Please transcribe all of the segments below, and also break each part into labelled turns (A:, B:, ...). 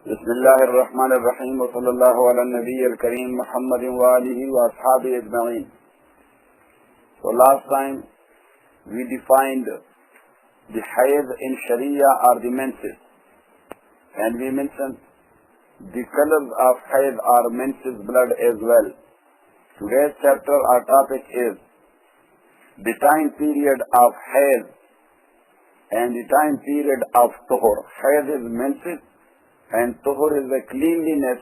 A: بسم الله الرحمن الرحيم وصلى الله على النبي الكريم محمد وآله وأصحابه أجمعين. So last time we defined the hayd in Sharia or the menses, and we mentioned the colors of hayd or menses blood as well. Today's chapter or topic is the time period of hayd and the time period of tuhr. Hayd is menses and tuhr is the cleanliness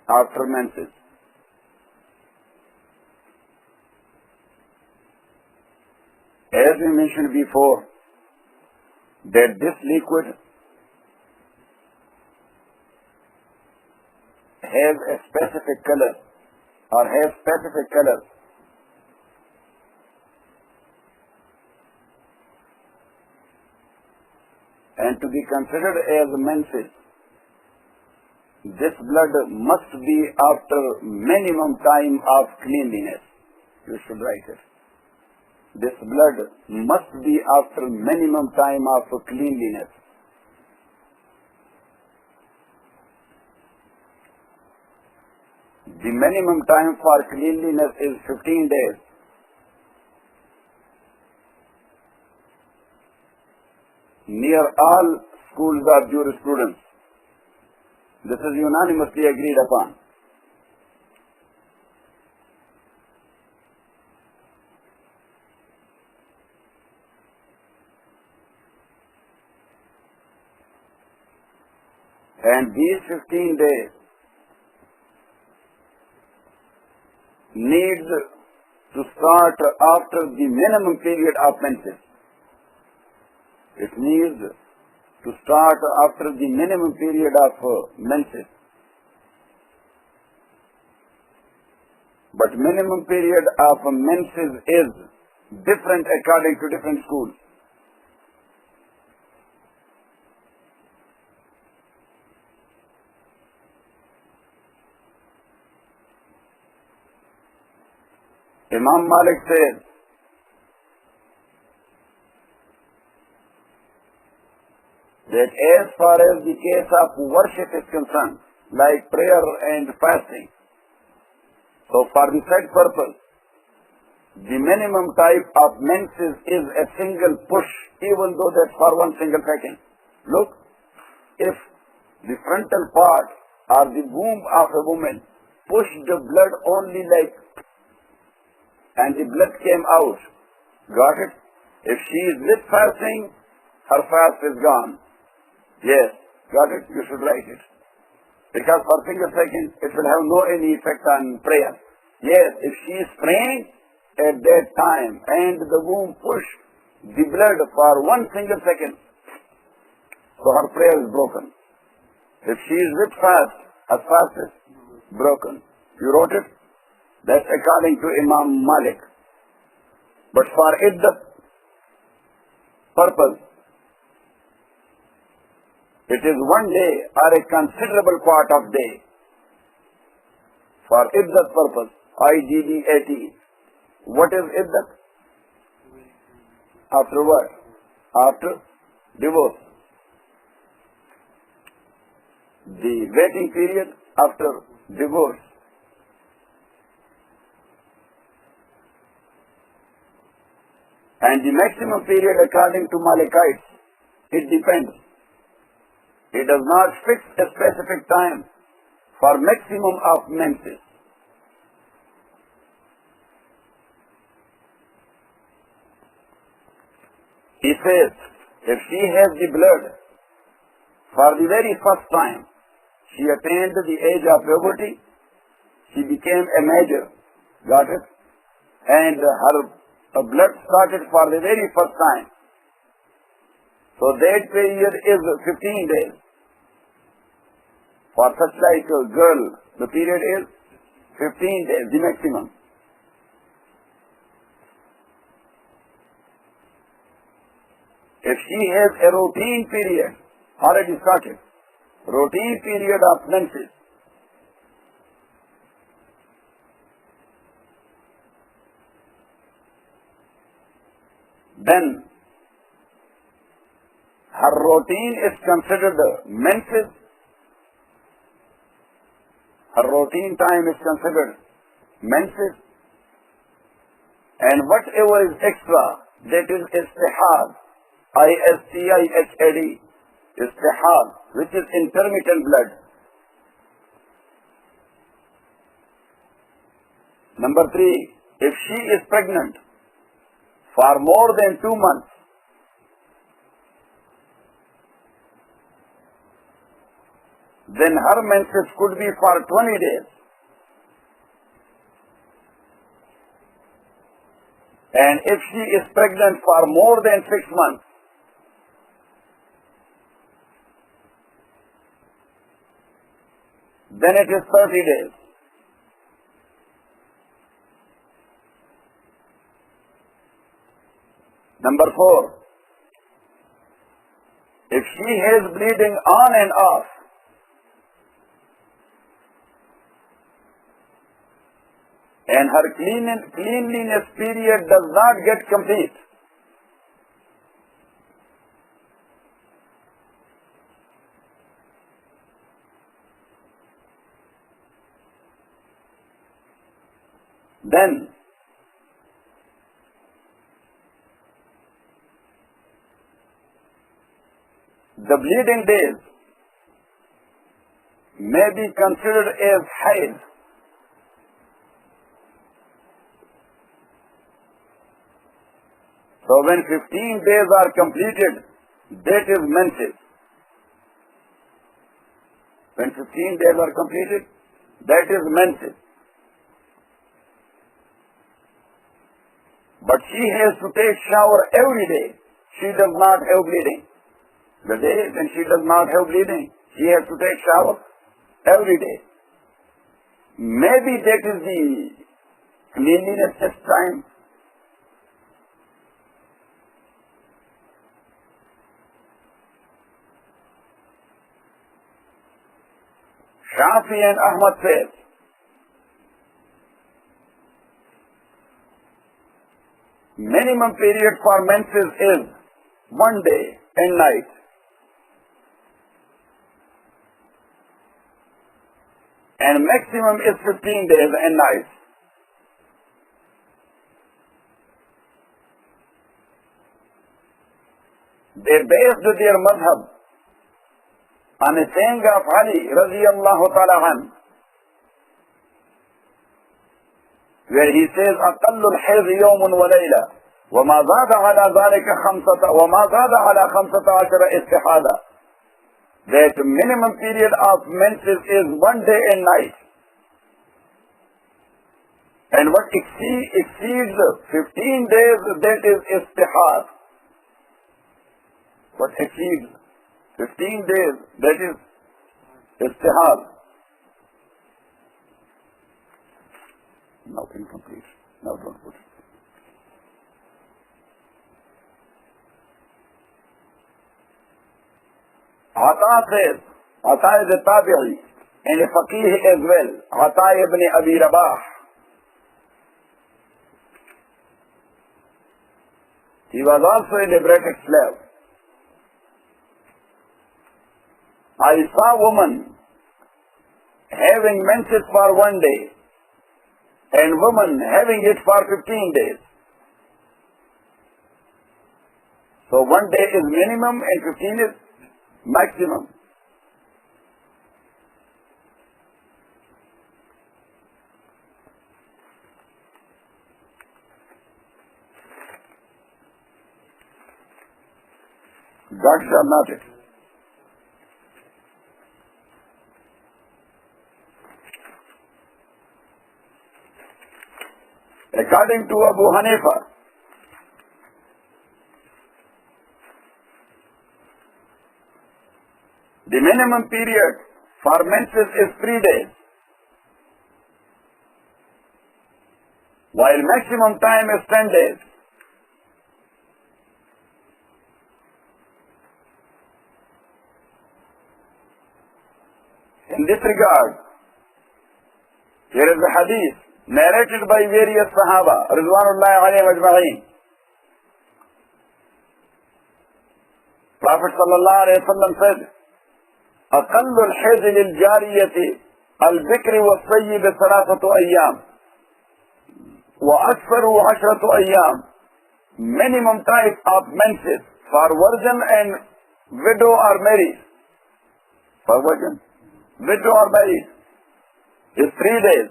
A: after menses. As we mentioned before, that this liquid has a specific color or has specific colors. And to be considered as menses, this blood must be after minimum time of cleanliness. You should write it. This blood must be after minimum time of cleanliness. The minimum time for cleanliness is 15 days. Near all schools of jurisprudence, this is unanimously agreed upon. And these 15 days needs to start after the minimum period of menses. It needs to start after the minimum period of menses. But minimum period of menses is different according to different schools. Imam Malik says that as far as the case of worship is concerned, like prayer and fasting, so for the said purpose, the minimum type of menses is a single push, even though that's for one single second. Look, if the frontal part or the womb of a woman pushed the blood only like, and the blood came out, got it? If she is with fasting, her fast is gone. Yes, got it? You should write it. Because for single second, it will have no any effect on prayer. Yes, if she is praying at that time and the womb pushed the blood for one single second, so her prayer is broken. If she is with fast, her fast is broken. You wrote it? That's according to Imam Malik. But for iddat purpose, it is one day or a considerable part of day. For iddat purpose, IDDAT. What is iddat? After what? After divorce. The waiting period after divorce. And the maximum period according to Malikites, it depends. It does not fix a specific time for maximum of menses. He says, if she has the blood for the very first time, she attained the age of puberty, she became a major, got it? And her blood started for the very first time. So that period is 15 days. For such like a girl, the period is 15 days, the maximum. If she has a routine period, already started, routine period of menses, then her routine is considered menses. Her routine time is considered menses. And whatever is extra, that is istihad, istihad, istihad, which is intermittent blood. Number 3, if she is pregnant for more than 2 months, then her menses could be for 20 days. And if she is pregnant for more than 6 months, then it is 30 days. Number 4, if she has bleeding on and off, and her cleanliness period does not get complete, then the bleeding days may be considered as haid. So when 15 days are completed, that is menses. When 15 days are completed, that is menses. But she has to take shower every day. She does not have bleeding. The day when she does not have bleeding, she has to take shower every day. Maybe that is the cleanliness test time. Shafi and Ahmad says, minimum period for menses is 1 day and night. And maximum is 15 days and nights. They based their madhab on a saying of Ali radiyallahu ta'ala anhu, where he says, أقل الحيض يوم وليلة وما زاد على ذلك خمسة عشر استحاضة. That minimum period of menses is 1 day and night. And what exceeds 15 days, that is istihad. What exceeds 15 days, that is istihad. Now incomplete. Now don't put it. Ata says, Ata is a tabi'i and a faqih as well. Ata ibn Abi Rabah. He was also a liberated slave. I saw a woman having menses for 1 day and woman having it for 15 days. So 1 day is minimum and 15 is maximum. Gods are not it. According to Abu Hanifa, the minimum period for menses is 3 days, while maximum time is 10 days. In this regard, here is a hadith narrated by various Sahaba, Ridwanullahi alayhim ajma'in. Prophet Prophet sallallahu alayhi wa sallam said, أقل الحيض للجارية البكر والصيب ثلاثة أيام وأكثره 10 أيام. Minimum time of menses for virgin and widow or married. For virgin, widow or married is 3 days.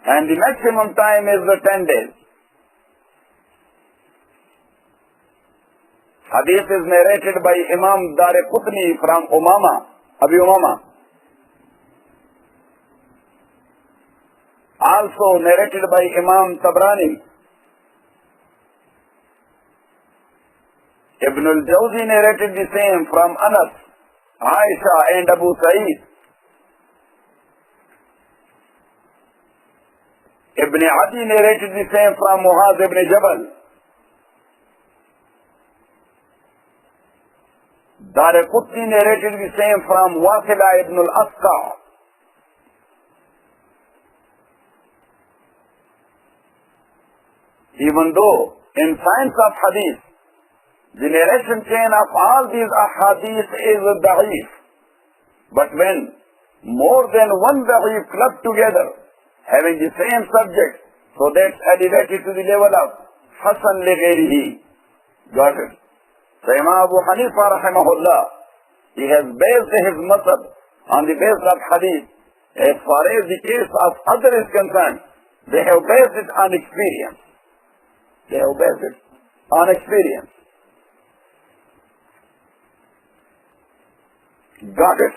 A: And the maximum time is the 10 days. Hadith is narrated by Imam Daraqutni from Abi Umama. Also narrated by Imam Tabrani. Ibn al-Jawzi narrated the same from Anas, Aisha and Abu Sa'id. Ibn Adi narrated the same from Muaz ibn Jabal. Daraqutni narrated the same from Wasila ibn al-Asqa. Even though in science of hadith, the narration chain of all these ahadith is da'if, but when more than one da'if clubbed together, having the same subject, so that's elevated to the level of Hasan li ghayrihi. Got it? So Imam Abu Hanifa rahimahullah, he has based his mazhab on the basis of hadith. As far as the case of other is concerned, they have based it on experience. They have based it on experience. Got it?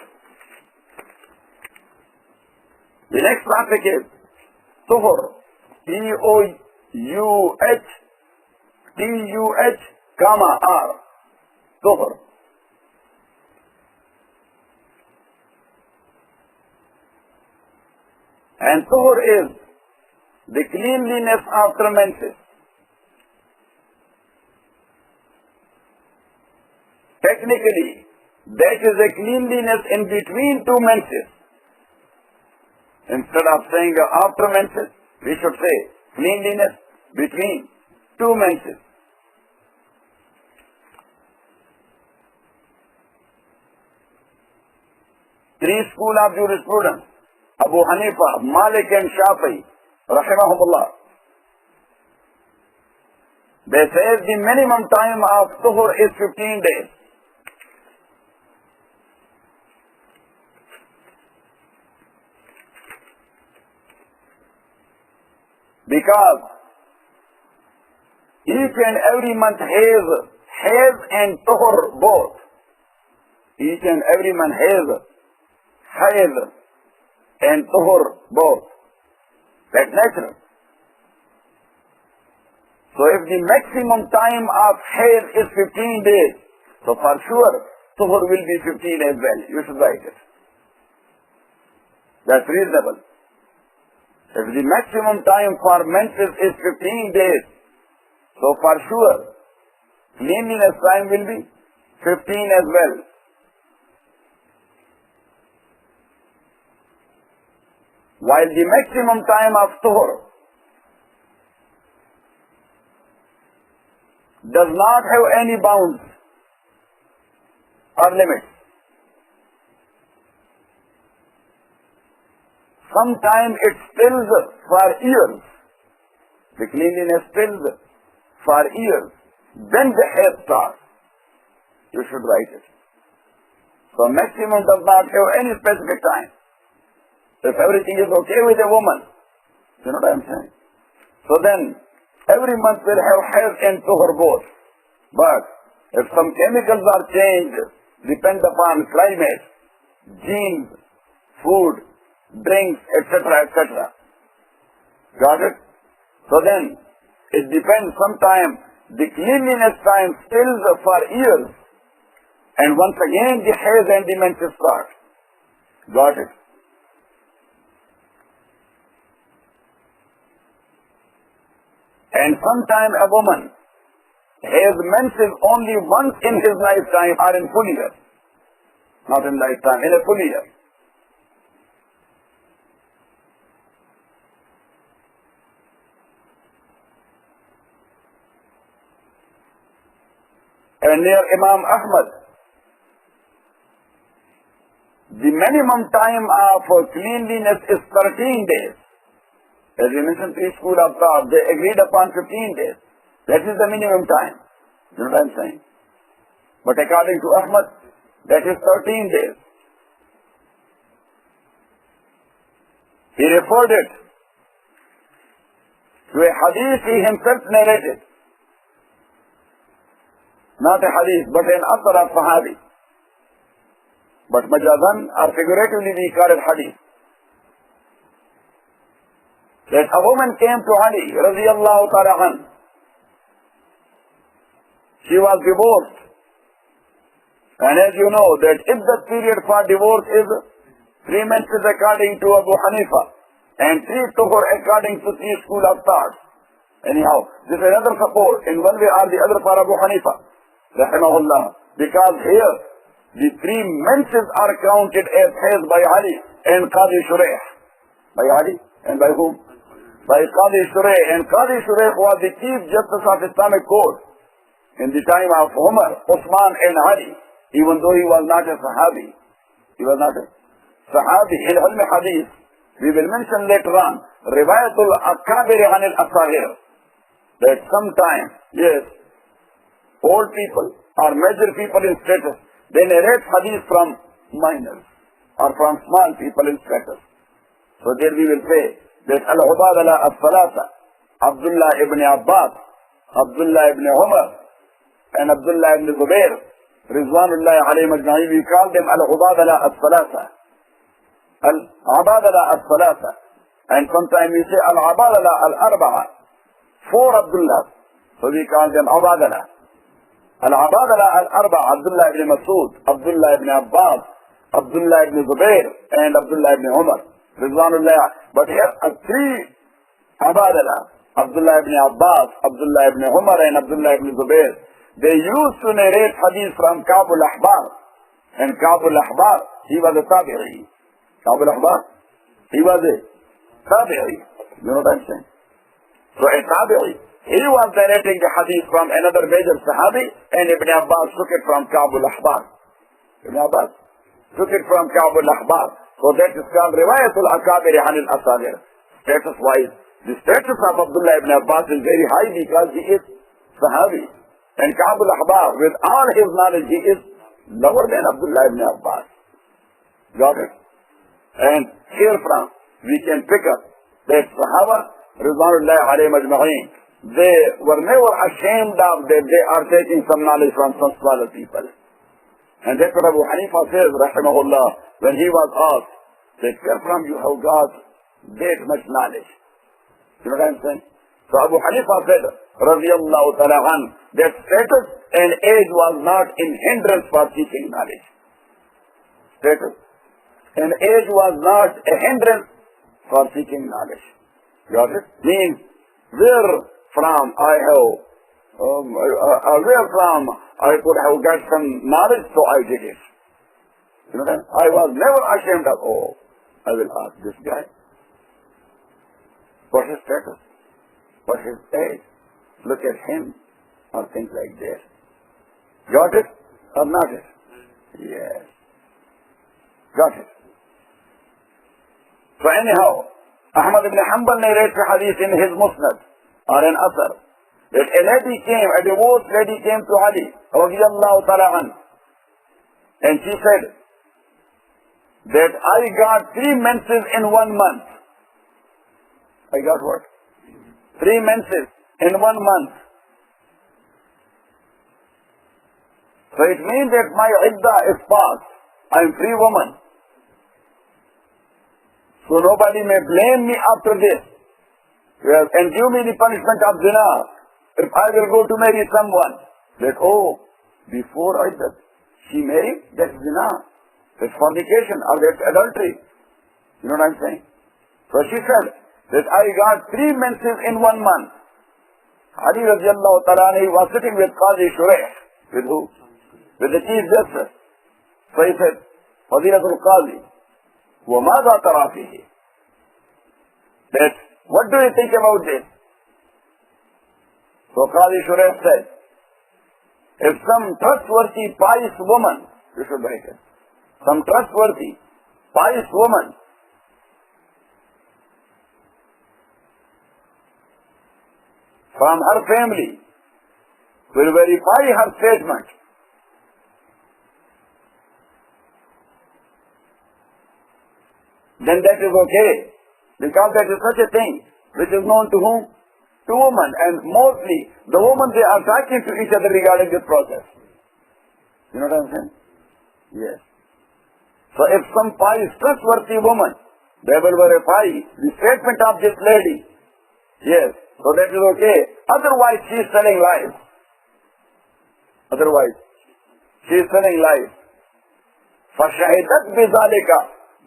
A: The next topic is Tuhr. T-O-U-H T-U-H, R. Tuhr. And Tuhr is the cleanliness after menses. Technically, that is a cleanliness in between two menses. Instead of saying after menses, we should say cleanliness between two menses. Three schools of jurisprudence, Abu Hanifa, Malik and Shafi'i, rahimahumullah. They say the minimum time of Tuhr is 15 days. Because each and every month has and Tuhr both. Each and every month has and Tuhr both. That's natural. So if the maximum time of haid is 15 days, so for sure Tuhr will be 15 as well. You should write it. That's reasonable. If the maximum time for menses is 15 days, so for sure cleanliness time will be 15 as well. While the maximum time of Tuhr does not have any bounds or limits. Sometimes it stills for years. The cleanliness stills for years. Then the hair starts. You should write it. So maximum does not have any specific time. If everything is okay with a woman, you know what I'm saying? So then every month will have hair and Tuhr both. But if some chemicals are changed, depend upon climate, genes, food, drinks, etc., etc. Got it? So then, it depends. Sometimes the cleanliness time stills for years, and once again the hairs and the menses start. Got it? And sometimes a woman has menses only once in his lifetime or in full year. Not in lifetime, in a full year. And and near Imam Ahmad, the minimum time for cleanliness is 13 days. As we mentioned, three school of thought, they agreed upon 15 days. That is the minimum time. You know what I'm saying? But according to Ahmad, that is 13 days. He referred it to a hadith he himself narrated. Not a hadith, but an athar of Sahabi. But majazan or figuratively we call it hadith. That a woman came to Ali radiyallahu ta'ala anhu. She was divorced. And as you know that if the period for divorce is 3 menses according to Abu Hanifa and 3 Tuhr according to 3 school of thought. Anyhow, this is another support in one way or the other for Abu Hanifa rahimahullah, because here the 3 menses are counted as his by Ali and Qazi Shuraih. By Ali and by whom? By Qazi Shuraih. And Qazi Shuraih was the Chief Justice of Islamic Court in the time of Umar, Uthman and Ali, even though he was not a Sahabi. He was not a Sahabi. In Ilmul Hadith, we will mention later on, Dirayat Ul Riwaya, that sometimes, yes, old people or major people in status, they narrate hadith from minors or from small people in status. So there we will say that Al-Ubadala Al-Salasa, Abdullah ibn Abbas, Abdullah ibn Umar, and Abdullah ibn Zubair, Rizwanullah alayhim ajma'in, we call them Al-Ubadala Al-Salasa. Al-Abadala Al-Salasa. And sometimes we say Al-Abadala Al-Arba'a, 4 Abdullah. So we call them Abadala. Al-Abadala Al-Arba'a, Abdullah ibn Masud, Abdullah ibn Abbas, Abdullah ibn Zubair, and Abdullah ibn Umar. Rizwanullah. But here are 3 Abadala, Abdullah ibn Abbas, Abdullah ibn Umar, and Abdullah ibn Zubair. They used to narrate hadith from Ka'b al-Ahbar. And Ka'b al-Ahbar, he was a tabi'i. Ka'b al-Ahbar, he was a tabi'i. You know what I'm saying? So a tabi'i, he was narrating the hadith from another major sahabi, and Ibn Abbas took it from Ka'b al-Ahbar. Ibn Abbas took it from Ka'b al-Ahbar. So that is called Riwayat al-Akabir an al-Asagir. Status-wise, the status of Abdullah ibn Abbas is very high because he is sahabi. And Ka'b al-Ahbar, with all his knowledge, he is lower than Abdullah ibn Abbas. Got it? And herefrom, we can pick up that Sahaba, Rizwanullah alayhim ajma'in, they were never ashamed of that they are taking some knowledge from some smaller people. And that's what Abu Hanifa says, rahimahullah, when he was asked, that herefrom you have got that much knowledge. You know what I'm saying? So Abu Hanifa said, radiyallahu ta'ala an, that status and age was not in hindrance for seeking knowledge. Status and age was not a hindrance for seeking knowledge. Got it? Means where from I have, where from I could have got some knowledge, so I did it. You know what I mean? I was never ashamed of, oh, I will ask this guy, what's his status? What's his age? Look at him, or things like this. Got it or not it? Yes. Got it. So anyhow, Ahmad ibn Hanbal narrates a hadith in his Musnad, or an Asar, that a lady came, a divorced lady came to Ali, radiyallahu ta'ala an, and she said that I got 3 menses in 1 month. I got what? 3 menses in 1 month. So it means that my iddah is past. I am free woman. So nobody may blame me after this. Yes, and give me the punishment of zina. If I will go to marry someone, that, oh, before iddah, she married, that's zina. That's fornication or that's adultery. You know what I'm saying? So she said that I got 3 menses in 1 month. Ali radiallahu ta'ala was sitting with Qazi Shuraih. With who? With the Chief Justice. So he said, Fadilatul Qazi, وَمَاذَا تَرَى فِيهِ? That, what do you think about this? So Qazi Shuraih said, If some trustworthy, pious woman, you should write it, some trustworthy, pious woman from her family will verify her statement, then that is okay, because that is such a thing which is known to whom? To women, and mostly the women, they are talking to each other regarding this process. You know what I'm saying? Yes. So if some pious, trustworthy woman, they will verify the statement of this lady. Yes. So that is okay. Otherwise she is telling lies. Otherwise she is telling lies. فَشَهِدَتْ بِذَلِكَ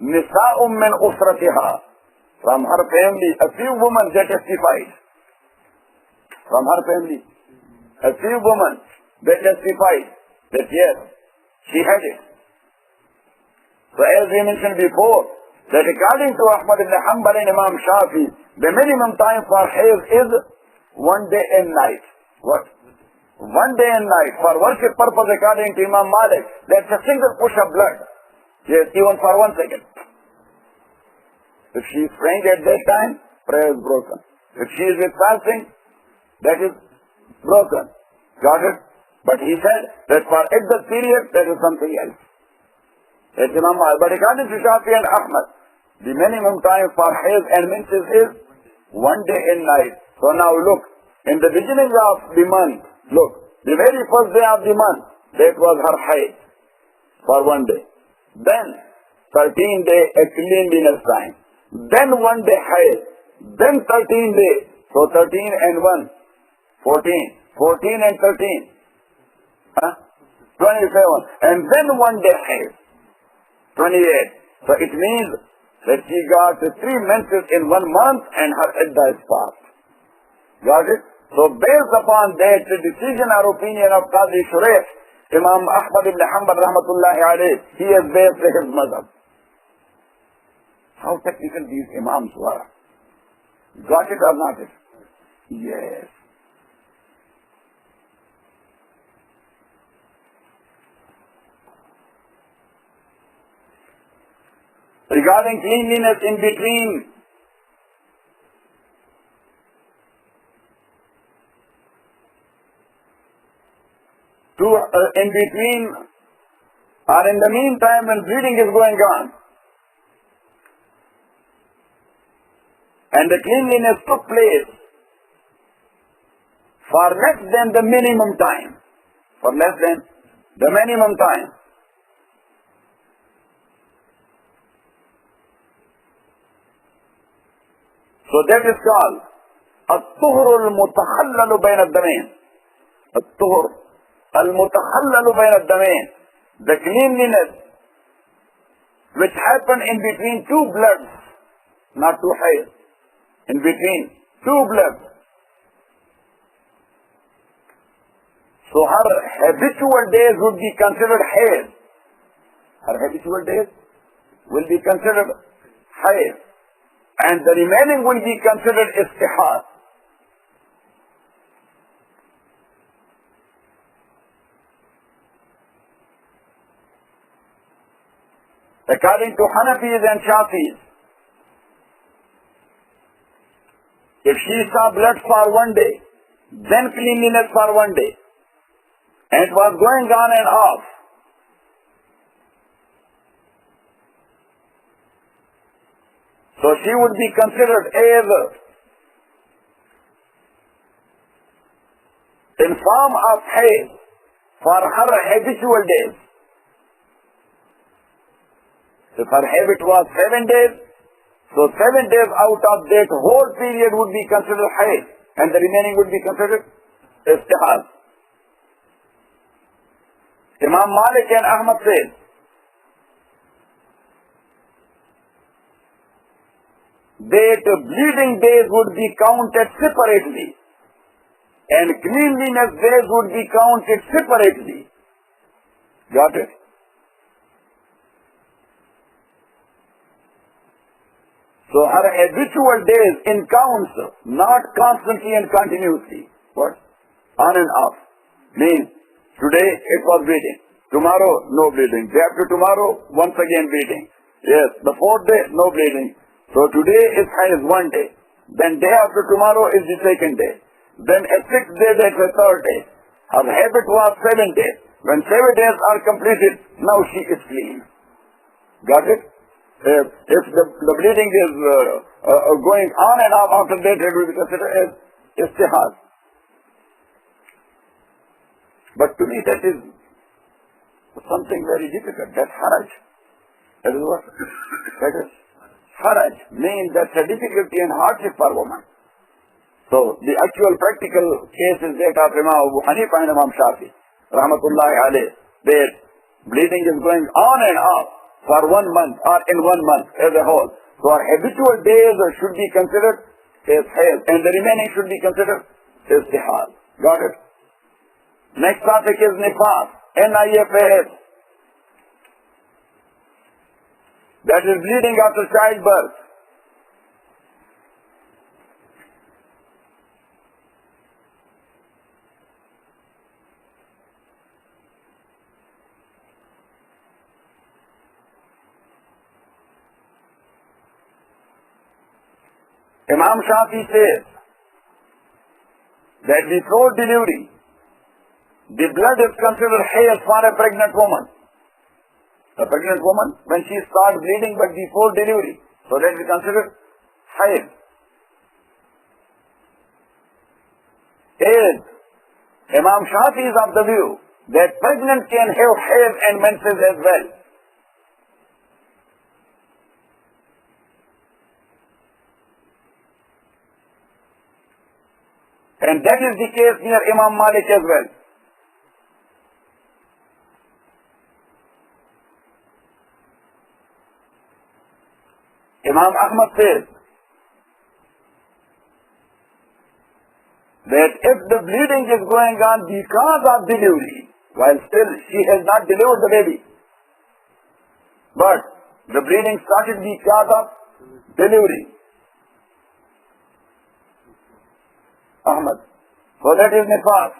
A: نِسَاءٌ مِّنْ أُسْرَتِهَا. From her family, a few women they testified. From her family, a few women they testified that yes, she had it. So as we mentioned before, that according to Ahmad ibn Hanbal and Imam Shafi, the minimum time for Hajj is 1 day and night. What? 1 day and night. For worship purpose, according to Imam Malik, that's a single push of blood. Yes, even for 1 second. If she is praying at that time, prayer is broken. If she is with fasting, that is broken. Got it? But he said that for Iddat period, that is something else. That's Imam Malik. But according to Shafi and Ahmad, the minimum time for Hajj and menses is 1 day and night. So now look, in the beginning of the month, look, the very first day of the month, that was her Hajj for 1 day. Then 13-day cleanliness time. Then 1 day Hajj. Then 13 days. So 13 and 1, 14. 14 and 13. 27. And then 1 day Hajj. 28. So it means that she got 3 menses in 1 month and her iddah is passed. Got it? So based upon that decision or opinion of Qazi Shuraih, Imam Ahmad ibn Hanbal rahmatullahi alayh, he has based his madhab. How technical these imams were. Got it or not it? Yes. Regarding cleanliness in between or in the meantime when bleeding is going on, and the cleanliness took place for less than the minimum time. For less than the minimum time. So that is called الطهر المتخلل بين الدمين. الطهر المتخلل بين الدمين. The cleanliness which happen in between 2 bloods, not 2 hairs, in between 2 bloods. So her habitual days would be considered hairs. Her habitual days will be considered hairs. And the remaining will be considered istihad. According to Hanafis and Shafis, if she saw blood for 1 day, then cleanliness for 1 day, and it was going on and off, so she would be considered as in form of haid for her habitual days. If her habit was 7 days, so 7 days out of that whole period would be considered haid, and the remaining would be considered istihad. Imam Malik and Ahmad said, that bleeding days would be counted separately and cleanliness days would be counted separately. Got it? So her habitual days in counts, not constantly and continuously. What? On and off. Means Today it was bleeding. Tomorrow, no bleeding. Day after tomorrow, once again bleeding. Yes, the fourth day, no bleeding. So today is Hajj one day. Then day after tomorrow is the second day. Then a sixth day, that's a third day. Her habit was 7 days. When 7 days are completed, now she is clean. Got it? If the bleeding is going on and off after that, it will be considered as istihad. But to me that is something very difficult. That's haraj. That is what? That is haraj. Means that's a difficulty and hardship for woman. So the actual practical case is that of Imam Abu Hanifa and Imam Shafi, rahmatullahi alayh, that bleeding is going on and off for 1 month or in 1 month as a whole. So our habitual days should be considered as haid and the remaining should be considered as istihad. Got it? Next topic is nifas, N-I-F-A-S. That is bleeding after childbirth. Imam Shafi says that before delivery, the blood is considered haid for a pregnant woman. A pregnant woman, when she starts bleeding, but before delivery, so that is considered haid. Is Imam Shafi is of the view that pregnant can have haid and menses as well. And that is the case near Imam Malik as well. Imam Ahmad says that if the bleeding is going on because of delivery, while still she has not delivered the baby, but the bleeding started because of delivery, Ahmad, so that is nifas.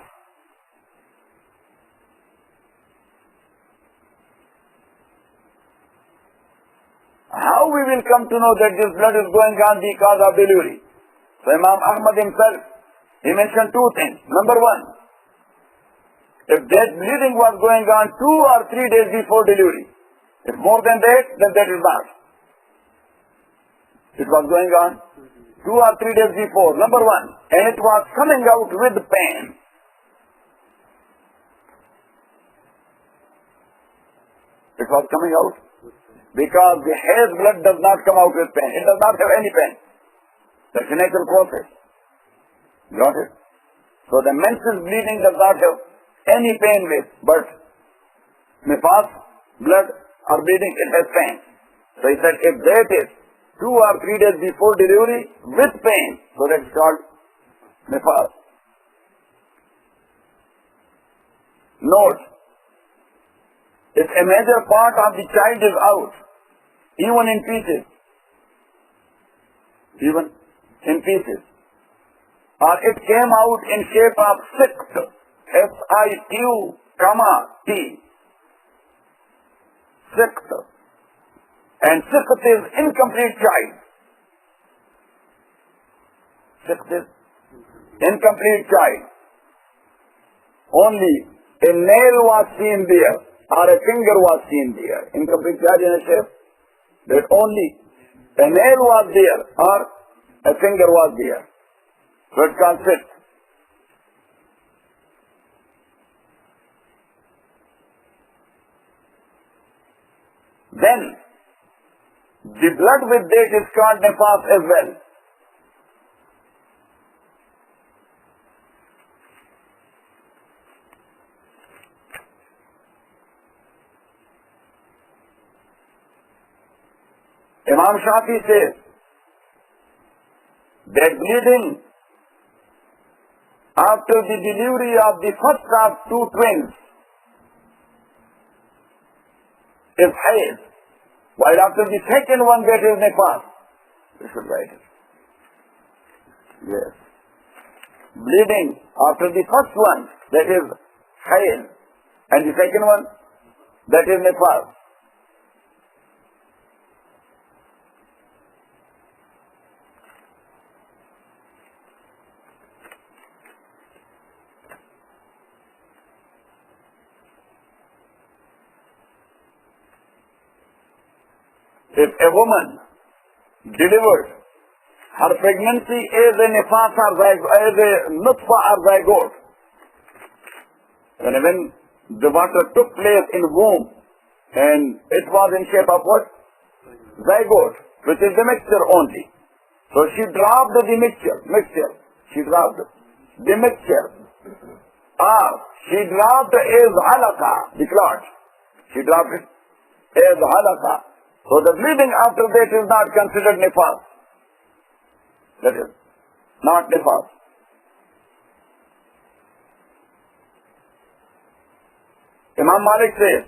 A: How we will come to know that this blood is going on because of delivery? So Imam Ahmad himself, he mentioned 2 things. Number 1, if that bleeding was going on 2 or 3 days before delivery, if more than that, then that is not. It was going on 2 or 3 days before, number 1, and it was coming out with pain. It was coming out because the hair's blood does not come out with pain. It does not have any pain. That's a natural process. Got it? So the menses bleeding does not have any pain with, but nifas, blood or bleeding, it has pain. So he said if that is 2 or 3 days before delivery with pain, so that's called nifas. Note, if a major part of the child is out, even in pieces, or it came out in shape of sikt, S-I-Q-T, sikt, and sikt is incomplete child. Sikt is incomplete child. Only a nail was seen there, or a finger was seen there. Incomplete child in a shape that only a nail was there, or a finger was there. So it's called sikt. Then the blood with that is called nifas as well. Imam Shafi says that bleeding after the delivery of the first of 2 twins is haid, while after the second one that is nifas. You should write it. Yes. Bleeding after the first one, that is haid, And the second one, that is nifas. If a woman delivered, her pregnancy is a nifas or as a nutfa or zygote. When the water took place in womb, and it was in shape of what? Zygote, which is the mixture only. So she dropped the mixture. She dropped the mixture. Or she dropped is halaka, the clot. She dropped it as halaka. So the bleeding after that is not considered nifas. That is not nifas. Imam Malik says,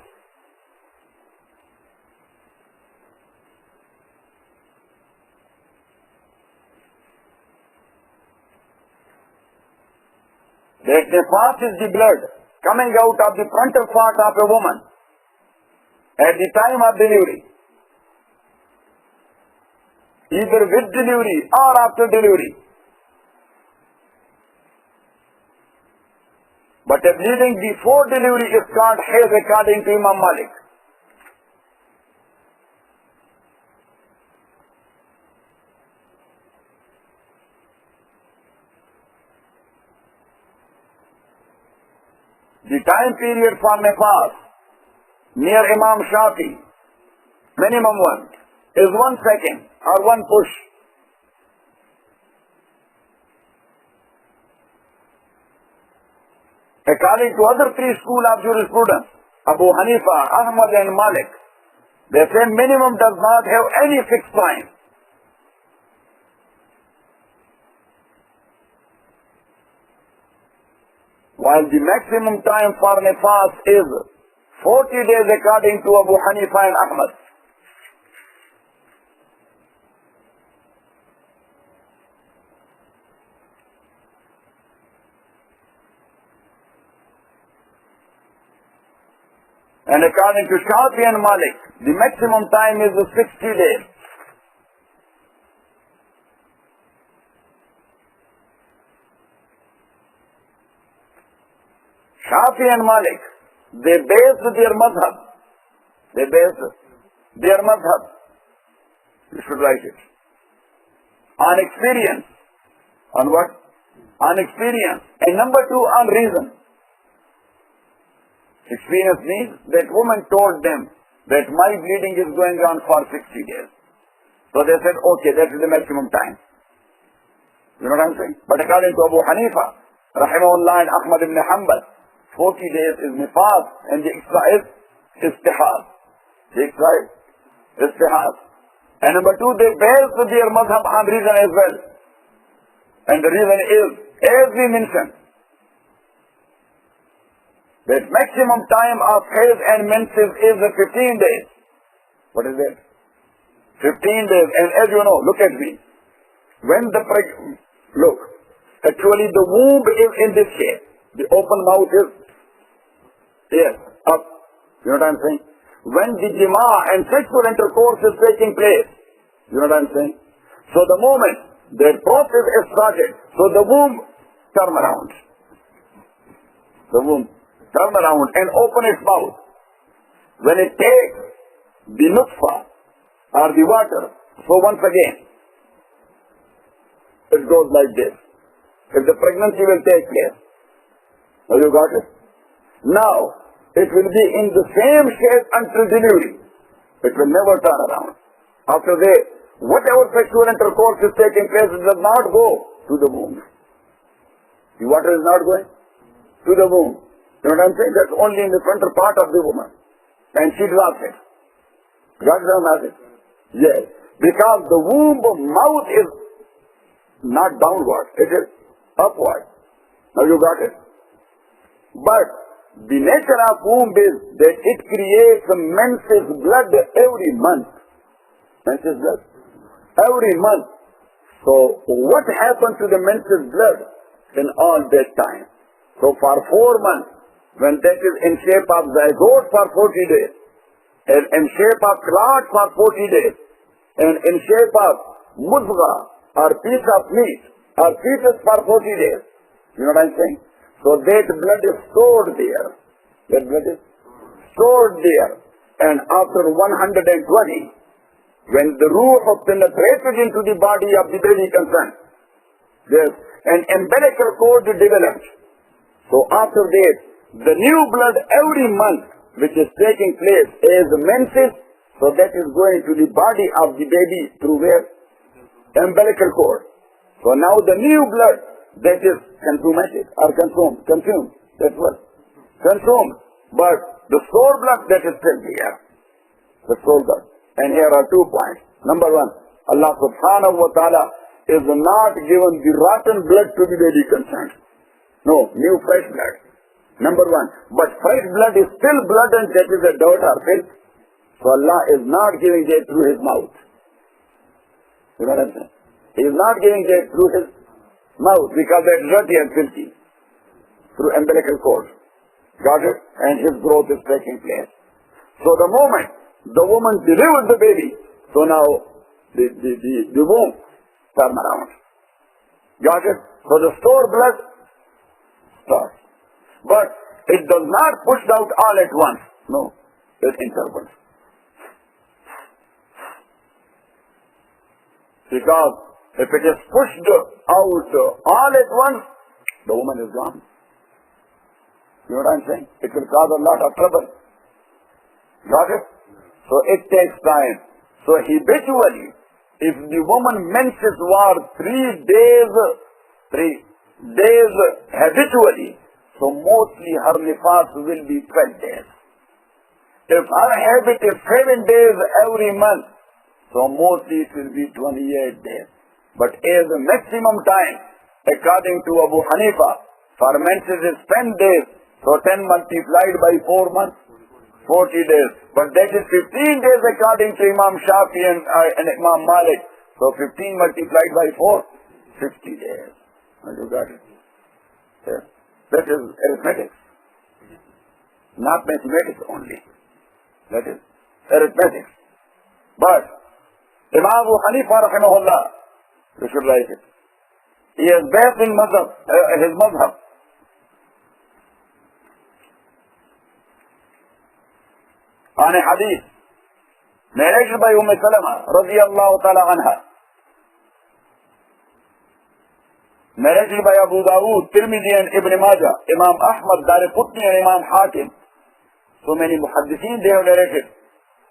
A: that nifas is the blood coming out of the frontal part of a woman at the time of delivery, either with delivery or after delivery. But a bleeding before delivery is called hayd according to Imam Malik. The time period for nifas near Imam Shafi, minimum one, is 1 second or 1 push. According to other 3 schools of jurisprudence, Abu Hanifa, Ahmad and Malik, they say minimum does not have any fixed time. While the maximum time for nifas is 40 days according to Abu Hanifa and Ahmad. And according to Shafi and Malik, the maximum time is 60 days. Shafi and Malik, they based their madhab. You should write it. On experience. On what? On experience. And number 2, on reason. Experience means that woman told them that my bleeding is going on for 60 days. So they said, okay, that is the maximum time. You know what I'm saying? But according to Abu Hanifa, rahimahullah, and Ahmad ibn Hanbal, 40 days is nifas and the extra is istihad. The extra is istihad. And number 2, they based their madhab on reason as well. And the reason is, as we mentioned, that maximum time of hayd and menses is 15 days. What is that? 15 days. And as you know, look at me. When the actually the womb is in this shape. The open mouth is up. You know what I'm saying? When the jima and sexual intercourse is taking place. You know what I'm saying? So the moment the process is started, so the womb turn around. The womb turn around and open its mouth. When it takes the nutfa or the water, so once again, it goes like this. If the pregnancy will take place. Now you got it? Now, it will be in the same shape until delivery. It will never turn around. After that, whatever sexual intercourse is taking place, it does not go to the womb. The water is not going to the womb. You know what I'm saying? That's only in the frontal part of the woman. And she drops it. Got it? Yes. Because the womb mouth is not downward. It is upward. Now you got it? But the nature of womb is that it creates menses blood every month. Menses blood? Every month. So what happened to the menses blood in all that time? So for 4 months, when that is in shape of zygote for 40 days, and in shape of clot for 40 days, and in shape of mudga or piece of meat or fetus for 40 days. You know what I'm saying? So that blood is stored there. That blood is stored there. And after 120, when the ruh penetrated into the body of the baby concerned, there's an umbilical cord developed. So after that, the new blood every month which is taking place as menses, so that is going to the body of the baby through where? Umbilical cord. So now the new blood that is consumed, that's what? Consumed. But the soul blood that is still here. The soul blood. And here are 2 points. Number one, Allah subhanahu wa ta'ala is not given the rotten blood to the baby concerned. No, new fresh blood. Number one. But fresh blood is still blood and that is a dirt or filth. So Allah is not giving that through his mouth. You know what I'm saying? He is not giving that through his mouth because that is dirty and filthy. Through umbilical cord. Got it? And his growth is taking place. So the moment the woman delivered the baby, so now the womb turn around. Got it? So the stored blood starts. But it does not push out all at once. No, it intervals. Because if it is pushed out all at once, the woman is gone. You know what I'm saying? It will cause a lot of trouble. Got it? So it takes time. So habitually, if the woman menses war 3 days habitually, so mostly her nifas will be 12 days. If her habit is 7 days every month, so mostly it will be 28 days. But as a maximum time, according to Abu Hanifa, for menses is 10 days, so 10 multiplied by 4 months, 40 days. But that is 15 days according to Imam Shafi and Imam Malik. So 15 multiplied by 4, 50 days. Have you got it? Yes. That is arithmetic. Not mathematics only. That is arithmetic. But Imam Abu Hanifa rahimahullah, you should write it. He is based in his madhab. On a hadith narrated by Salama radiyallahu ta'ala anha, narrated by Abu Dawood, Tirmidhi and Ibn Majah, Imam Ahmad, Daraqutni and Imam Hakim. So many muhaddithin they have narrated.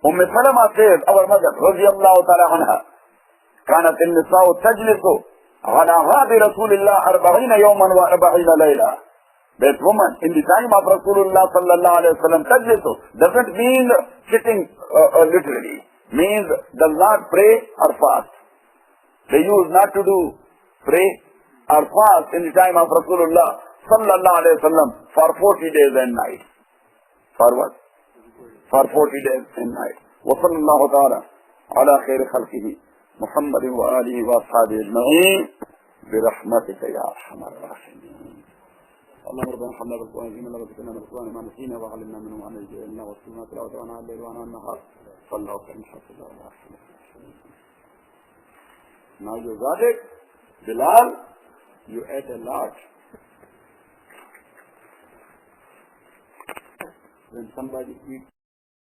A: Salama says, our mother radiyallahu ta'ala anha, كانت النساء تجلس على غاب رسول الله 40 يوما و40 ليلة. That woman in the time of Rasulullah sallallahu alayhi wa sallam tajlisu doesn't mean sitting literally. Means does not pray or fast. They used not to do pray or fast in the time of Rasulullah sallallahu alayhi wa sallam for 40 days and nights. For what? For 40 days and nights. وصلى الله تعالى على خير خلقه محمد وآله وأصحابه أجمعين برحمتك يا أرحم الراحمين. اللهم ربنا ارحمنا بالقرآن العظيم اللهم ذكرنا بالقرآن ما نسينا وعلمنا منه ما نجهلنا واستمعنا تلاوته وعناء الليل وعناء النهار صلى الله عليه وسلم. Now you got it, Bilal. You ate a lot. When somebody eats